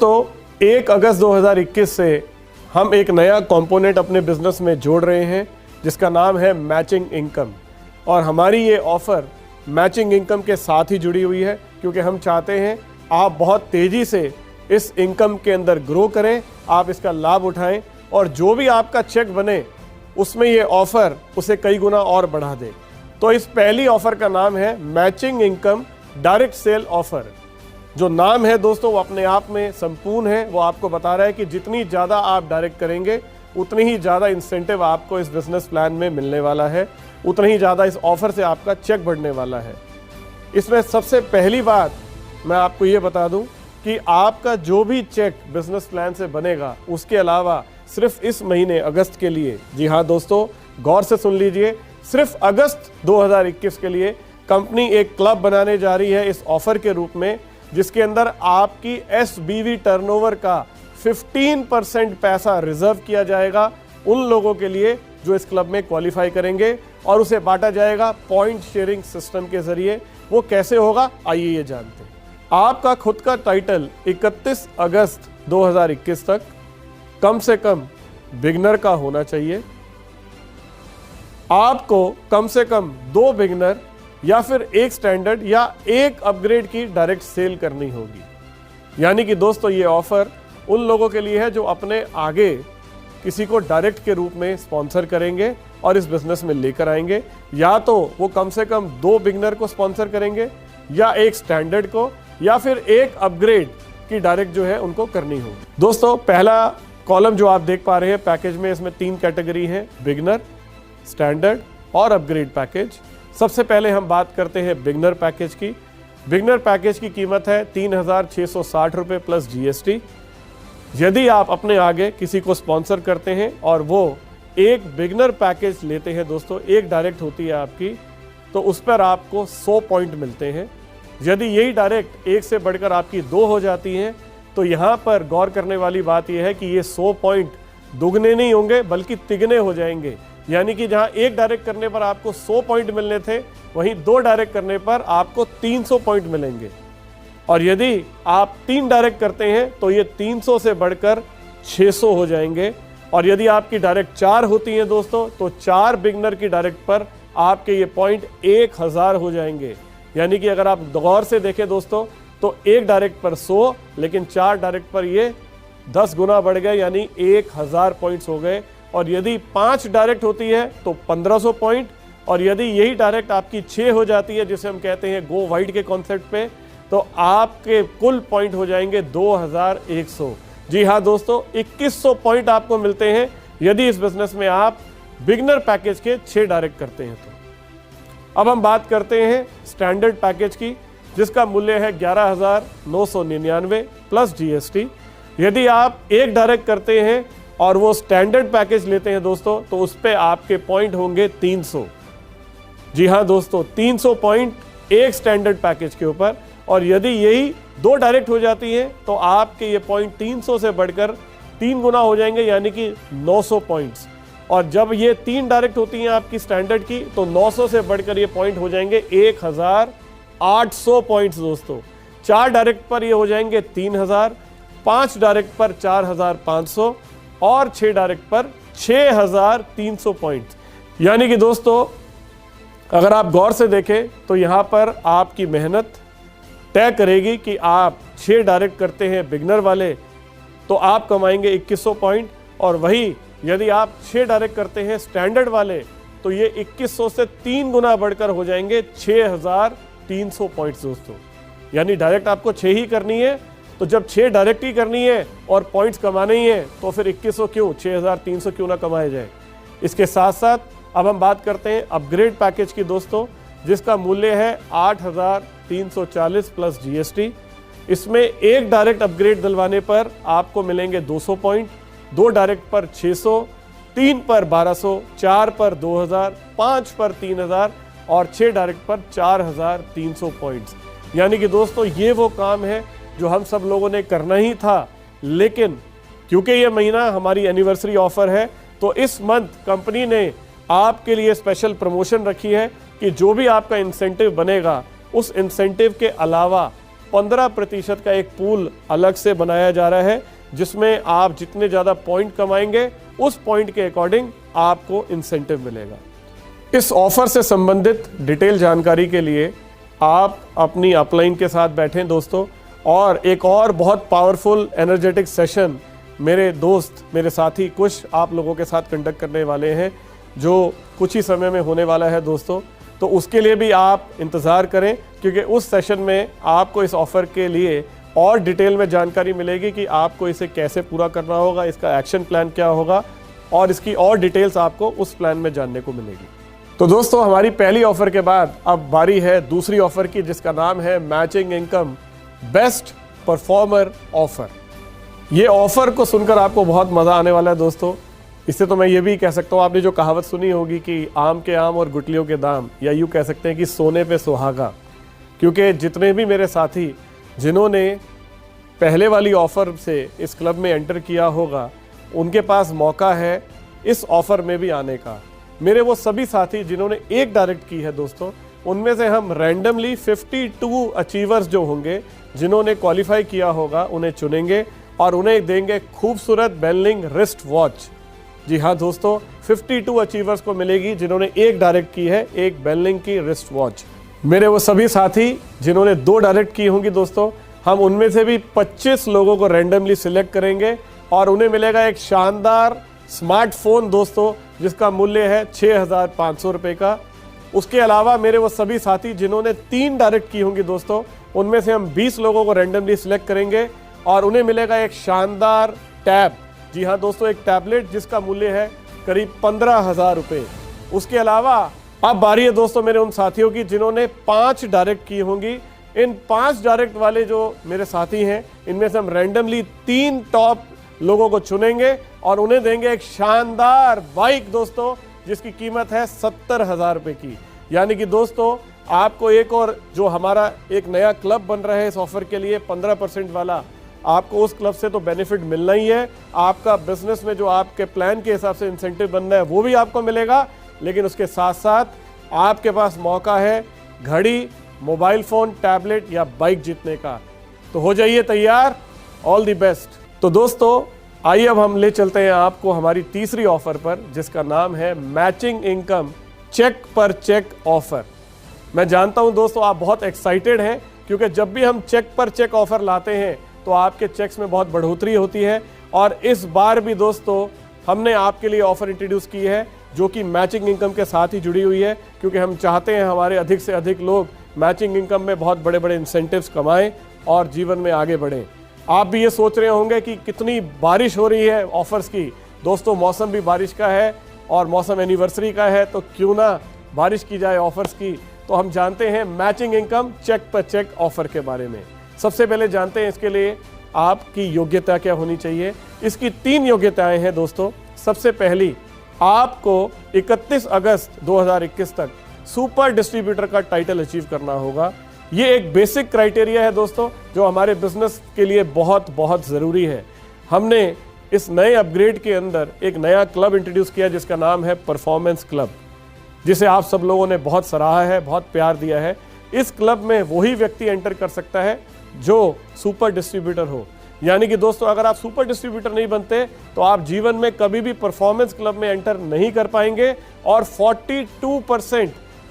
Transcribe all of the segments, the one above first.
दोस्तों 1 अगस्त 2021 से हम एक नया कंपोनेंट अपने बिजनेस में जोड़ रहे हैं जिसका नाम है मैचिंग इनकम। और हमारी ये ऑफ़र मैचिंग इनकम के साथ ही जुड़ी हुई है क्योंकि हम चाहते हैं आप बहुत तेज़ी से इस इनकम के अंदर ग्रो करें, आप इसका लाभ उठाएं और जो भी आपका चेक बने उसमें ये ऑफ़र उसे कई गुना और बढ़ा दे। तो इस पहली ऑफ़र का नाम है matching income direct sale offer. जो नाम है दोस्तों वो अपने आप में संपूर्ण है, वो आपको बता रहा है कि जितनी ज़्यादा आप डायरेक्ट करेंगे उतनी ही ज़्यादा इंसेंटिव आपको इस बिज़नेस प्लान में मिलने वाला है, उतनी ही ज़्यादा इस ऑफ़र से आपका चेक बढ़ने वाला है। इसमें सबसे पहली बात मैं आपको ये बता दूं कि आपका जो भी चेक बिज़नेस प्लान से बनेगा उसके अलावा सिर्फ इस महीने अगस्त के लिए, जी हाँ दोस्तों गौर से सुन लीजिए, सिर्फ अगस्त 2021 के लिए कंपनी एक क्लब बनाने जा रही है इस ऑफ़र के रूप में, जिसके अंदर आपकी SBV टर्नओवर का 15% पैसा रिजर्व किया जाएगा उन लोगों के लिए जो इस क्लब में क्वालिफाई करेंगे और उसे बांटा जाएगा पॉइंट शेयरिंग सिस्टम के जरिए। वो कैसे होगा आइए ये जानते हैं। आपका खुद का टाइटल 31 अगस्त 2021 तक कम से कम बिगनर का होना चाहिए। आपको कम से कम 2 बिगनर या फिर एक स्टैंडर्ड या एक अपग्रेड की डायरेक्ट सेल करनी होगी। यानी कि दोस्तों ये ऑफर उन लोगों के लिए है जो अपने आगे किसी को डायरेक्ट के रूप में स्पॉन्सर करेंगे और इस बिजनेस में लेकर आएंगे। या तो वो कम से कम 2 बिगनर को स्पॉन्सर करेंगे या एक स्टैंडर्ड को या फिर एक अपग्रेड की डायरेक्ट जो है उनको करनी होगी। दोस्तों पहला कॉलम जो आप देख पा रहे हैं पैकेज में, इसमें 3 कैटेगरी हैं, बिगनर, स्टैंडर्ड और अपग्रेड पैकेज। सबसे पहले हम बात करते हैं बिगनर पैकेज की। बिगनर पैकेज की कीमत है 3660 रुपये प्लस GST। यदि आप अपने आगे किसी को स्पॉन्सर करते हैं और वो एक बिगनर पैकेज लेते हैं दोस्तों, एक डायरेक्ट होती है आपकी, तो उस पर आपको 100 पॉइंट मिलते हैं। यदि यही डायरेक्ट एक से बढ़कर आपकी 2 हो जाती हैं तो यहाँ पर गौर करने वाली बात यह है कि ये 100 पॉइंट दुगने नहीं होंगे बल्कि तिगने हो जाएंगे। यानी कि जहां एक डायरेक्ट करने पर आपको 100 पॉइंट मिलने थे वहीं 2 डायरेक्ट करने पर आपको 300 पॉइंट मिलेंगे। और यदि आप 3 डायरेक्ट करते हैं तो ये 300 से बढ़कर 600 हो जाएंगे। और यदि आपकी डायरेक्ट 4 होती हैं दोस्तों तो 4 बिगनर की डायरेक्ट पर आपके ये पॉइंट 1000 हो जाएंगे। यानी कि अगर आप गौर से देखें दोस्तों तो एक डायरेक्ट पर 100, लेकिन 4 डायरेक्ट पर ये 10 गुना बढ़ गए यानी 1000 पॉइंट्स हो गए। और यदि 5 डायरेक्ट होती है तो 1500 पॉइंट, और यदि यही डायरेक्ट आपकी 6 हो जाती है जिसे हम कहते हैं गो वाइड के कॉन्सेप्ट पे, तो आपके कुल पॉइंट हो जाएंगे 2100। जी हाँ दोस्तों 2100 पॉइंट आपको मिलते हैं यदि इस बिजनेस में आप बिगनर पैकेज के 6 डायरेक्ट करते हैं। तो अब हम बात करते हैं स्टैंडर्ड पैकेज की, जिसका मूल्य है 11999 प्लस GST। यदि आप एक डायरेक्ट करते हैं और वो स्टैंडर्ड पैकेज लेते हैं दोस्तों तो उस पे आपके पॉइंट होंगे 300। जी हाँ दोस्तों 300 पॉइंट एक स्टैंडर्ड पैकेज के ऊपर। और यदि यही 2 डायरेक्ट हो जाती हैं तो आपके ये पॉइंट 300 से बढ़कर 3 गुना हो जाएंगे यानी कि 900 पॉइंट्स। और जब ये 3 डायरेक्ट होती हैं आपकी स्टैंडर्ड की तो 900 से बढ़कर ये पॉइंट हो जाएंगे 1800 पॉइंट्स दोस्तों। 4 डायरेक्ट पर ये हो जाएंगे 3000, 5 डायरेक्ट पर 4500 और 6 डायरेक्ट पर 6300 पॉइंट। यानी कि दोस्तों अगर आप गौर से देखें तो यहाँ पर आपकी मेहनत तय करेगी कि आप 6 डायरेक्ट करते हैं बिगनर वाले तो आप कमाएंगे 2100 पॉइंट, और वही यदि आप 6 डायरेक्ट करते हैं स्टैंडर्ड वाले तो ये 2100 से 3 गुना बढ़कर हो जाएंगे 6300 पॉइंट्स दोस्तों। यानी डायरेक्ट आपको 6 ही करनी है, तो जब 6 डायरेक्ट ही करनी है और पॉइंट्स कमाने ही है तो फिर 2100 क्यों, 6300 क्यों ना कमाया जाए। इसके साथ साथ अब हम बात करते हैं अपग्रेड पैकेज की दोस्तों, जिसका मूल्य है 8340 प्लस GST। इसमें एक डायरेक्ट अपग्रेड दिलवाने पर आपको मिलेंगे 200 पॉइंट, 2 डायरेक्ट पर 600, 3 पर 1200, 4 पर 2000, 5 पर 3000 और 6 डायरेक्ट पर 4300 पॉइंट्स। यानी कि दोस्तों ये वो काम है जो हम सब लोगों ने करना ही था, लेकिन क्योंकि ये महीना हमारी एनिवर्सरी ऑफर है तो इस मंथ कंपनी ने आपके लिए स्पेशल प्रमोशन रखी है कि जो भी आपका इंसेंटिव बनेगा उस इंसेंटिव के अलावा 15% का एक पूल अलग से बनाया जा रहा है, जिसमें आप जितने ज़्यादा पॉइंट कमाएंगे उस पॉइंट के अकॉर्डिंग आपको इंसेंटिव मिलेगा। इस ऑफर से संबंधित डिटेल जानकारी के लिए आप अपनी अपलाइन के साथ बैठें दोस्तों, और एक और बहुत पावरफुल एनर्जेटिक सेशन मेरे दोस्त, मेरे साथी कुछ आप लोगों के साथ कंडक्ट करने वाले हैं, जो कुछ ही समय में होने वाला है दोस्तों। तो उसके लिए भी आप इंतज़ार करें, क्योंकि उस सेशन में आपको इस ऑफ़र के लिए और डिटेल में जानकारी मिलेगी कि आपको इसे कैसे पूरा करना होगा, इसका एक्शन प्लान क्या होगा, और इसकी और डिटेल्स आपको उस प्लान में जानने को मिलेगी। तो दोस्तों, हमारी पहली ऑफ़र के बाद अब बारी है दूसरी ऑफ़र की, जिसका नाम है matching income best performer offer. ये ऑफ़र को सुनकर आपको बहुत मज़ा आने वाला है दोस्तों। इससे तो मैं ये भी कह सकता हूँ, आपने जो कहावत सुनी होगी कि आम के आम और गुठलियों के दाम, या यूँ कह सकते हैं कि सोने पे सुहागा। क्योंकि जितने भी मेरे साथी जिन्होंने पहले वाली ऑफ़र से इस क्लब में एंटर किया होगा, उनके पास मौका है इस ऑफ़र में भी आने का। मेरे वो सभी साथी जिन्होंने एक डायरेक्ट की है दोस्तों, उनमें से हम रैंडमली 52 अचीवर्स जो होंगे, जिन्होंने क्वालिफाई किया होगा, उन्हें चुनेंगे और उन्हें देंगे खूबसूरत बेनलिंग रिस्ट वॉच। जी हाँ दोस्तों, 52 अचीवर्स को मिलेगी जिन्होंने एक डायरेक्ट की है, एक बेनलिंग की रिस्ट वॉच। मेरे वो सभी साथी जिन्होंने 2 डायरेक्ट की होंगी दोस्तों, हम उनमें से भी 25 लोगों को रैंडमली सिलेक्ट करेंगे और उन्हें मिलेगा एक शानदार स्मार्टफोन दोस्तों, जिसका मूल्य है 6,500 रुपये का। उसके अलावा मेरे वो सभी साथी जिन्होंने 3 डायरेक्ट की होंगी दोस्तों, उनमें से हम 20 लोगों को रैंडमली सिलेक्ट करेंगे और उन्हें मिलेगा एक शानदार टैब। जी हाँ दोस्तों, एक टैबलेट जिसका मूल्य है करीब 15,000 रुपये। उसके अलावा अब बारी है दोस्तों मेरे उन साथियों की जिन्होंने 5 डायरेक्ट की होंगी। इन 5 डायरेक्ट वाले जो मेरे साथी हैं, इनमें से हम रैंडमली 3 टॉप लोगों को चुनेंगे और उन्हें देंगे एक शानदार बाइक दोस्तों, जिसकी कीमत है 70,000 रुपये की। यानी कि दोस्तों, आपको एक और जो हमारा एक नया क्लब बन रहा है इस ऑफर के लिए 15% वाला, आपको उस क्लब से तो बेनिफिट मिलना ही है। आपका बिजनेस में जो आपके प्लान के हिसाब से इंसेंटिव बनना है वो भी आपको मिलेगा, लेकिन उसके साथ साथ आपके पास मौका है घड़ी, मोबाइल फ़ोन, टैबलेट या बाइक जीतने का। तो हो जाइए तैयार, ऑल द बेस्ट। तो दोस्तों, आइए अब हम ले चलते हैं आपको हमारी तीसरी ऑफर पर, जिसका नाम है मैचिंग इनकम चेक पर चेक ऑफर। मैं जानता हूं दोस्तों आप बहुत एक्साइटेड हैं, क्योंकि जब भी हम चेक पर चेक ऑफर लाते हैं तो आपके चेक्स में बहुत बढ़ोतरी होती है। और इस बार भी दोस्तों हमने आपके लिए ऑफर इंट्रोड्यूस की है जो कि मैचिंग इनकम के साथ ही जुड़ी हुई है, क्योंकि हम चाहते हैं हमारे अधिक से अधिक लोग मैचिंग इनकम में बहुत बड़े बड़े इंसेंटिव्स कमाएं और जीवन में आगे बढ़ें। आप भी ये सोच रहे होंगे कि कितनी बारिश हो रही है ऑफर्स की। दोस्तों, मौसम भी बारिश का है और मौसम एनिवर्सरी का है, तो क्यों ना बारिश की जाए ऑफर्स की। तो हम जानते हैं मैचिंग इनकम चेक पर चेक ऑफर के बारे में। सबसे पहले जानते हैं इसके लिए आपकी योग्यता क्या होनी चाहिए। इसकी 3 योग्यताएं हैं दोस्तों। सबसे पहली, आपको 31 अगस्त 2021 तक सुपर डिस्ट्रीब्यूटर का टाइटल अचीव करना होगा। ये एक बेसिक क्राइटेरिया है दोस्तों, जो हमारे बिजनेस के लिए बहुत बहुत ज़रूरी है। हमने इस नए अपग्रेड के अंदर एक नया क्लब इंट्रोड्यूस किया जिसका नाम है परफॉर्मेंस क्लब, जिसे आप सब लोगों ने बहुत सराहा है, बहुत प्यार दिया है। इस क्लब में वही व्यक्ति एंटर कर सकता है जो सुपर डिस्ट्रीब्यूटर हो। यानी कि दोस्तों, अगर आप सुपर डिस्ट्रीब्यूटर नहीं बनते तो आप जीवन में कभी भी परफॉर्मेंस क्लब में एंटर नहीं कर पाएंगे और 42%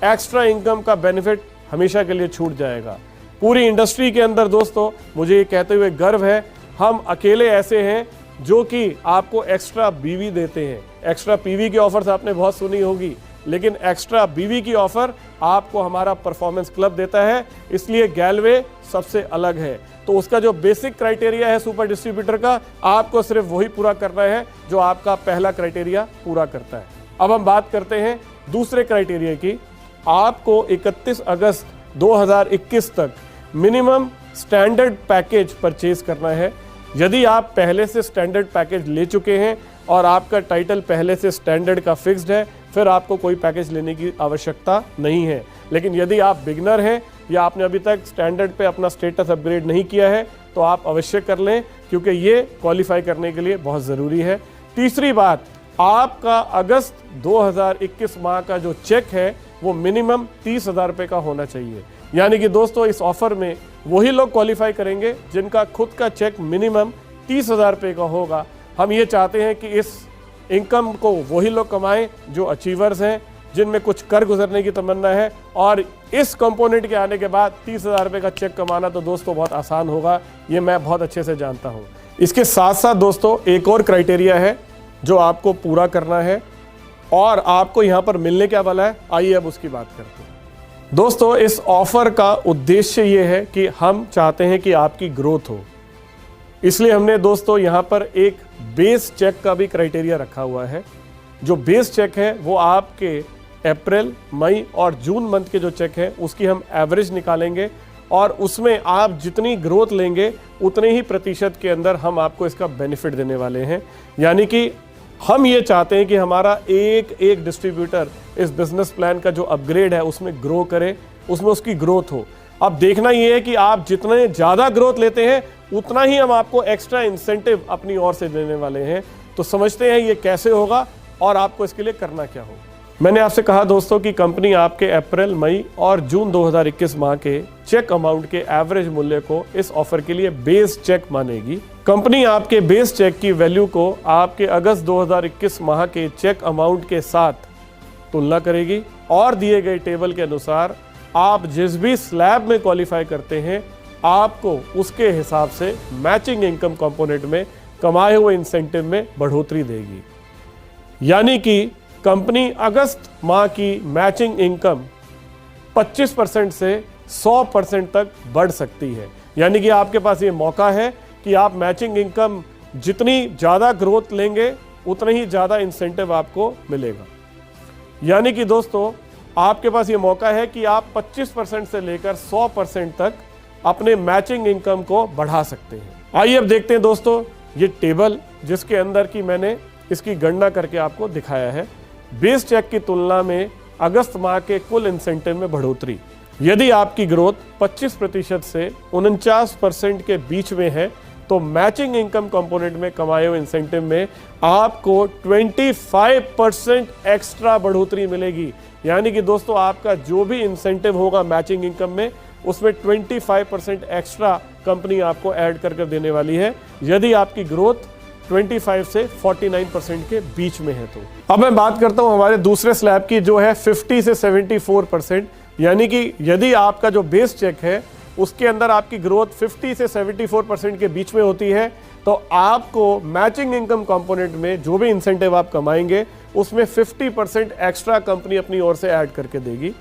एक्स्ट्रा इनकम का बेनिफिट हमेशा के लिए छूट जाएगा। पूरी इंडस्ट्री के अंदर दोस्तों मुझे ये कहते हुए गर्व है, हम अकेले ऐसे हैं जो कि आपको एक्स्ट्रा बीवी देते हैं। एक्स्ट्रा पीवी की ऑफर्स आपने बहुत सुनी होगी, लेकिन एक्स्ट्रा बीवी की ऑफर आपको हमारा परफॉर्मेंस क्लब देता है। इसलिए गैलवे सबसे अलग है। तो उसका जो बेसिक क्राइटेरिया है सुपर डिस्ट्रीब्यूटर का, आपको सिर्फ वही पूरा करना है जो आपका पहला क्राइटेरिया पूरा करता है। अब हम बात करते हैं दूसरे क्राइटेरिया की। आपको 31 अगस्त 2021 तक मिनिमम स्टैंडर्ड पैकेज परचेज करना है। यदि आप पहले से स्टैंडर्ड पैकेज ले चुके हैं और आपका टाइटल पहले से स्टैंडर्ड का फिक्स्ड है, फिर आपको कोई पैकेज लेने की आवश्यकता नहीं है। लेकिन यदि आप बिगनर हैं या आपने अभी तक स्टैंडर्ड पे अपना स्टेटस अपग्रेड नहीं किया है, तो आप अवश्य कर लें, क्योंकि ये क्वालिफाई करने के लिए बहुत ज़रूरी है। तीसरी बात, आपका अगस्त 2021 माह का जो चेक है वो मिनिमम 30,000 रुपये का होना चाहिए। यानी कि दोस्तों, इस ऑफर में वही लोग क्वालिफाई करेंगे जिनका खुद का चेक मिनिमम 30,000 रुपये का होगा। हम ये चाहते हैं कि इस इनकम को वही लोग कमाएं जो अचीवर्स हैं, जिनमें कुछ कर गुजरने की तमन्ना है। और इस कंपोनेंट के आने के बाद 30,000 रुपये का चेक कमाना तो दोस्तों बहुत आसान होगा, ये मैं बहुत अच्छे से जानता हूँ। इसके साथ साथ दोस्तों एक और क्राइटेरिया है जो आपको पूरा करना है और आपको यहाँ पर मिलने क्या वाला है, आइए अब उसकी बात करते हैं। दोस्तों इस ऑफर का उद्देश्य ये है कि हम चाहते हैं कि आपकी ग्रोथ हो, इसलिए हमने दोस्तों यहाँ पर एक बेस चेक का भी क्राइटेरिया रखा हुआ है। जो बेस चेक है वो आपके अप्रैल, मई और जून मंथ के जो चेक है उसकी हम एवरेज निकालेंगे और उसमें आप जितनी ग्रोथ लेंगे उतने ही प्रतिशत के अंदर हम आपको इसका बेनिफिट देने वाले हैं। यानी कि हम ये चाहते हैं कि हमारा एक एक डिस्ट्रीब्यूटर इस बिजनेस प्लान का जो अपग्रेड है उसमें ग्रो करे, उसमें उसकी ग्रोथ हो। अब देखना ये है कि आप जितने ज़्यादा ग्रोथ लेते हैं उतना ही हम आपको एक्स्ट्रा इंसेंटिव अपनी ओर से देने वाले हैं। तो समझते हैं ये कैसे होगा और आपको इसके लिए करना क्या होगा। मैंने आपसे कहा दोस्तों कि कंपनी आपके अप्रैल, मई और जून 2021 माह के चेक अमाउंट के एवरेज मूल्य को इस ऑफर के लिए बेस चेक मानेगी। कंपनी आपके बेस चेक की वैल्यू को आपके अगस्त 2021 माह के चेक अमाउंट के साथ तुलना करेगी और दिए गए टेबल के अनुसार आप जिस भी स्लैब में क्वालिफाई करते हैं आपको उसके हिसाब से मैचिंग इनकम कंपोनेंट में कमाए हुए इंसेंटिव में बढ़ोतरी देगी। यानी कि कंपनी अगस्त माह की मैचिंग इनकम 25% से 100% तक बढ़ सकती है। यानी कि आपके पास ये मौका है कि आप मैचिंग इनकम जितनी ज़्यादा ग्रोथ लेंगे उतना ही ज़्यादा इंसेंटिव आपको मिलेगा। यानी कि दोस्तों आपके पास ये मौका है कि आप 25% से लेकर 100% तक अपने मैचिंग इनकम को बढ़ा सकते हैं। आइए अब देखते हैं दोस्तों ये टेबल जिसके अंदर की मैंने इसकी गणना करके आपको दिखाया है। बेस चेक की तुलना में अगस्त माह के कुल इंसेंटिव में बढ़ोतरी। यदि आपकी ग्रोथ 25% से 49% के बीच में है तो मैचिंग इनकम कंपोनेंट में कमाए हुए इंसेंटिव में आपको 25% एक्स्ट्रा बढ़ोतरी मिलेगी। यानी कि दोस्तों आपका जो भी इंसेंटिव होगा मैचिंग इनकम में उसमें 25% एक्स्ट्रा कंपनी आपको ऐड करके देने वाली है यदि आपकी ग्रोथ 25 से 49% के बीच में है। तो अब मैं बात करता हूं हमारे दूसरे स्लैब की जो है 50 से 74%। यानी कि यदि आपका जो बेस चेक है उसके अंदर आपकी ग्रोथ 50 से 74% के बीच में होती है तो आपको मैचिंग इनकम कंपोनेंट में जो भी इंसेंटिव आप कमाएंगे उसमें 50% एक्स्ट्रा कंपनी अपनी ओर से ऐड करके देगी।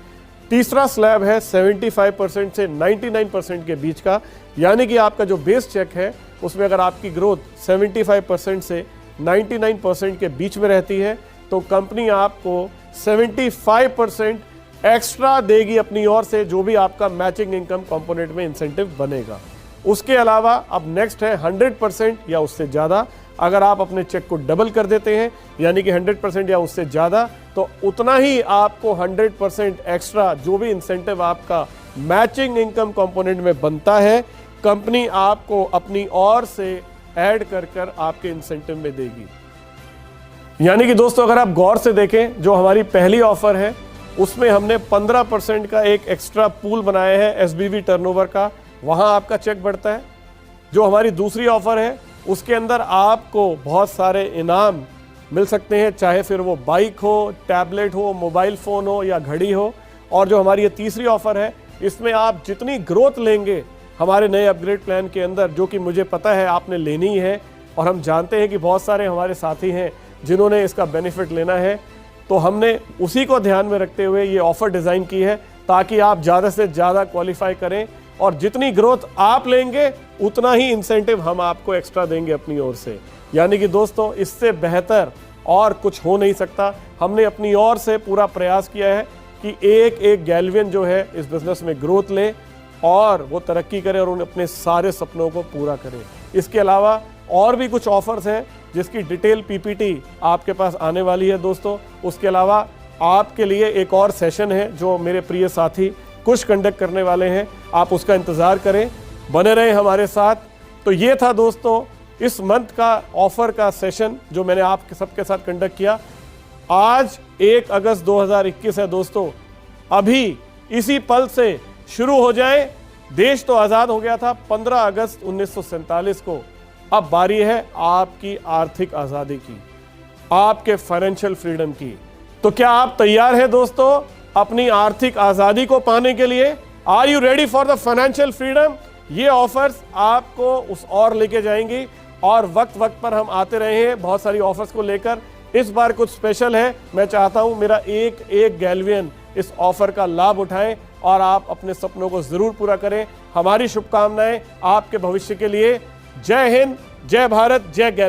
तीसरा स्लैब है 75% से 99% के बीच का। यानी कि आपका जो बेस चेक है उसमें अगर आपकी ग्रोथ 75% से 99% के बीच में रहती है तो कंपनी आपको 75% एक्स्ट्रा देगी अपनी ओर से जो भी आपका मैचिंग इनकम कंपोनेंट में इंसेंटिव बनेगा। उसके अलावा अब नेक्स्ट है 100% या उससे ज़्यादा। अगर आप अपने चेक को डबल कर देते हैं यानी कि 100% या उससे ज़्यादा तो उतना ही आपको 100% एक्स्ट्रा जो भी इंसेंटिव आपका मैचिंग इनकम कंपोनेंट में बनता है कंपनी आपको अपनी ओर से ऐड कर कर आपके इंसेंटिव में देगी। यानी कि दोस्तों अगर आप गौर से देखें जो हमारी पहली ऑफर है उसमें हमने 15% का एक एक्स्ट्रा पूल बनाया है एसबीवी टर्नओवर का, वहां आपका चेक बढ़ता है। जो हमारी दूसरी ऑफर है उसके अंदर आपको बहुत सारे इनाम मिल सकते हैं, चाहे फिर वो बाइक हो, टैबलेट हो, मोबाइल फ़ोन हो या घड़ी हो। और जो हमारी ये तीसरी ऑफर है इसमें आप जितनी ग्रोथ लेंगे हमारे नए अपग्रेड प्लान के अंदर, जो कि मुझे पता है आपने लेनी है और हम जानते हैं कि बहुत सारे हमारे साथी हैं जिन्होंने इसका बेनिफिट लेना है, तो हमने उसी को ध्यान में रखते हुए ये ऑफ़र डिज़ाइन की है ताकि आप ज़्यादा से ज़्यादा क्वालिफाई करें और जितनी ग्रोथ आप लेंगे उतना ही इंसेंटिव हम आपको एक्स्ट्रा देंगे अपनी ओर से। यानी कि दोस्तों इससे बेहतर और कुछ हो नहीं सकता। हमने अपनी ओर से पूरा प्रयास किया है कि एक एक गैल्वियन जो है इस बिज़नेस में ग्रोथ ले और वो तरक्की करे और उन अपने सारे सपनों को पूरा करे। इसके अलावा और भी कुछ ऑफर्स हैं जिसकी डिटेल पीपीटी आपके पास आने वाली है दोस्तों। उसके अलावा आपके लिए एक और सेशन है जो मेरे प्रिय साथी कुछ कंडक्ट करने वाले हैं, आप उसका इंतज़ार करें, बने रहें हमारे साथ। तो ये था दोस्तों इस मंथ का ऑफ़र का सेशन जो मैंने आप सबके साथ कंडक्ट किया। आज 1 अगस्त 2021 है दोस्तों, अभी इसी पल से शुरू हो जाए देश तो आजाद हो गया था 15 अगस्त 1947 को। अब बारी है आपकी आर्थिक आजादी की, आपके फाइनेंशियल फ्रीडम की। तो क्या आप तैयार हैं दोस्तों अपनी आर्थिक आजादी को पाने के लिए? Are you ready for the financial freedom? ये ऑफर्स आपको उस और लेके जाएंगी और वक्त वक्त पर हम आते रहे हैं बहुत सारी ऑफर्स को लेकर। इस बार कुछ स्पेशल है। मैं चाहता हूं मेरा एक गैल्वियन इस ऑफर का लाभ उठाएं और आप अपने सपनों को जरूर पूरा करें। हमारी शुभकामनाएं आपके भविष्य के लिए। जय हिंद, जय भारत, जय गैल्वियन।